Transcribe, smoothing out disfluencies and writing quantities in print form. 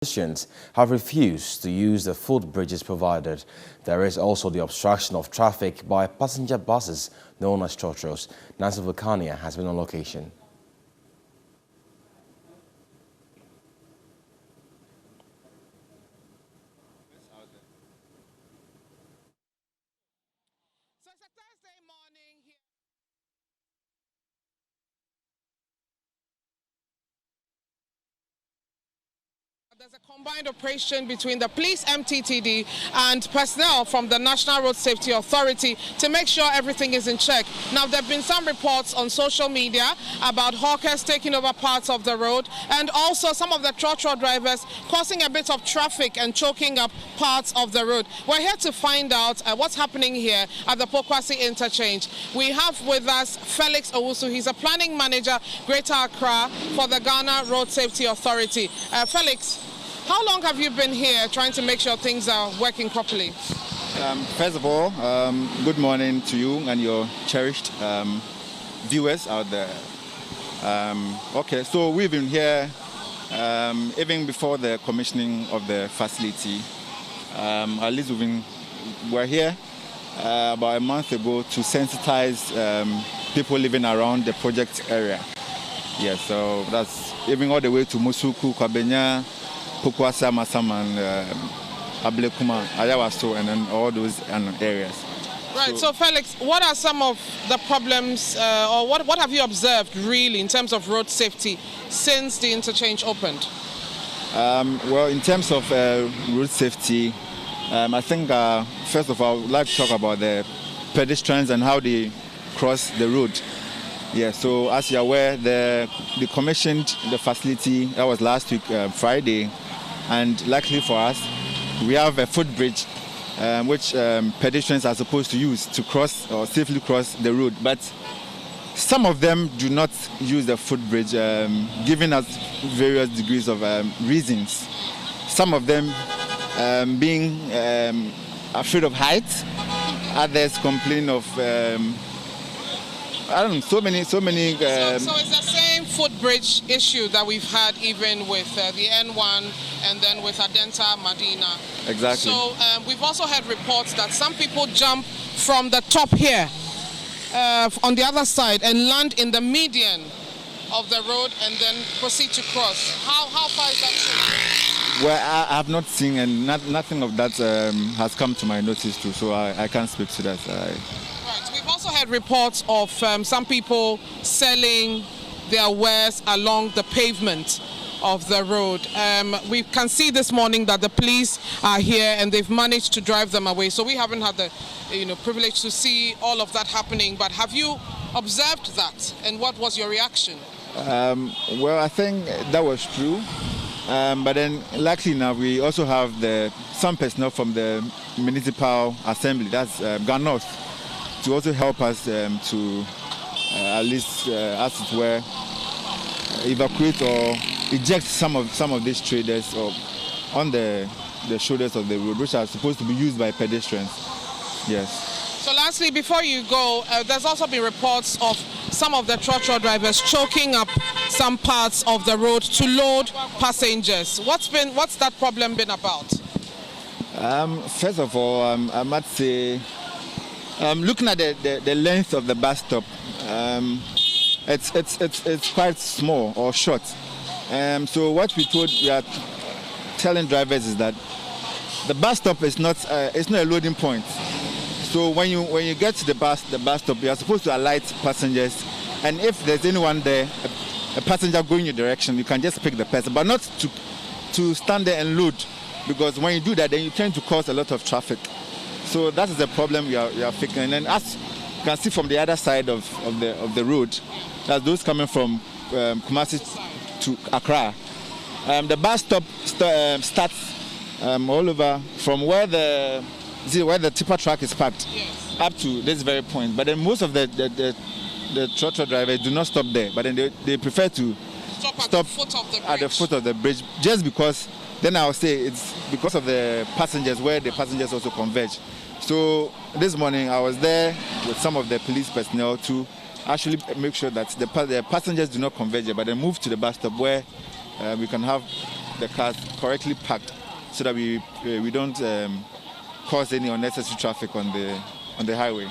Pedestrians have refused to use the footbridges provided. There is also the obstruction of traffic by passenger buses known as Trotros. Nancy Vulcania has been on location. There's a combined operation between the police MTTD and personnel from the National Road Safety Authority to make sure everything is in check. Now, there have been some reports on social media about hawkers taking over parts of the road and also some of the Trotro drivers causing a bit of traffic and choking up parts of the road. We're here to find out what's happening here at the Pokuase interchange. We have with us Felix Owusu. He's a planning manager, Greater Accra, for the Ghana Road Safety Authority. Felix, how long have you been here trying to make sure things are working properly? First of all, good morning to you and your cherished viewers out there. Okay, so we've been here even before the commissioning of the facility. At least we're here about a month ago to sensitize people living around the project area. Yeah, so that's even all the way to Musuku, Kwabenya, Pokuase, Masaman, Ablekuma, Ayawaso, and then all those areas. Right, so Felix, what are some of the problems or what have you observed really in terms of road safety since the interchange opened? Well, in terms of road safety, I think first of all, I would like to talk about the pedestrians and how they cross the road. Yeah, so as you're aware, they commissioned the facility, that was last week, Friday, and luckily for us, we have a footbridge which pedestrians are supposed to use to cross or safely cross the road. But some of them do not use the footbridge, giving us various degrees of reasons. Some of them being afraid of heights, others complain of I don't know, so many. So it's the same footbridge issue that we've had even with the N1 and then with Adenta Medina. Exactly. So we've also had reports that some people jump from the top here on the other side and land in the median of the road and then proceed to cross. How far is that true? Well, I have not seen, and nothing of that has come to my notice too, so I can't speak to that. Right. We've also had reports of some people selling their wares along the pavement of the road. We can see this morning that the police are here and they've managed to drive them away. So we haven't had the privilege to see all of that happening. But have you observed that? And what was your reaction? Well, I think that was true. But then, luckily enough, we also have some personnel from the municipal assembly, that's Ghana North, to also help us to at least, as it were, evacuate or eject some of these traders on the shoulders of the road, which are supposed to be used by pedestrians. Yes. So lastly, before you go, there's also been reports of some of the Trotro drivers choking up some parts of the road to load passengers. What's that problem been about? First of all, I must say, looking at the length of the bus stop, it's quite small or short. So what we are telling drivers is that the bus stop is not a loading point. So when you get to the bus stop, you are supposed to alight passengers, and if there's anyone there, a passenger going your direction, you can just pick the person, but not to stand there and load, because when you do that, then you tend to cause a lot of traffic. So that is the problem we are fixing. And as you can see from the other side of the road, that's those coming from Kumasi to Accra. The bus stop starts all over from where the tipper truck is parked, yes, up to this very point. But then most of the Trotro drivers do not stop there, but then they prefer to stop at the foot of the bridge, just because then I'll say it's because of the passengers, where the passengers also converge. So this morning I was there with some of the police personnel to actually make sure that the passengers do not converge, but then move to the bus stop where we can have the cars correctly parked so that we don't cause any unnecessary traffic on the highway.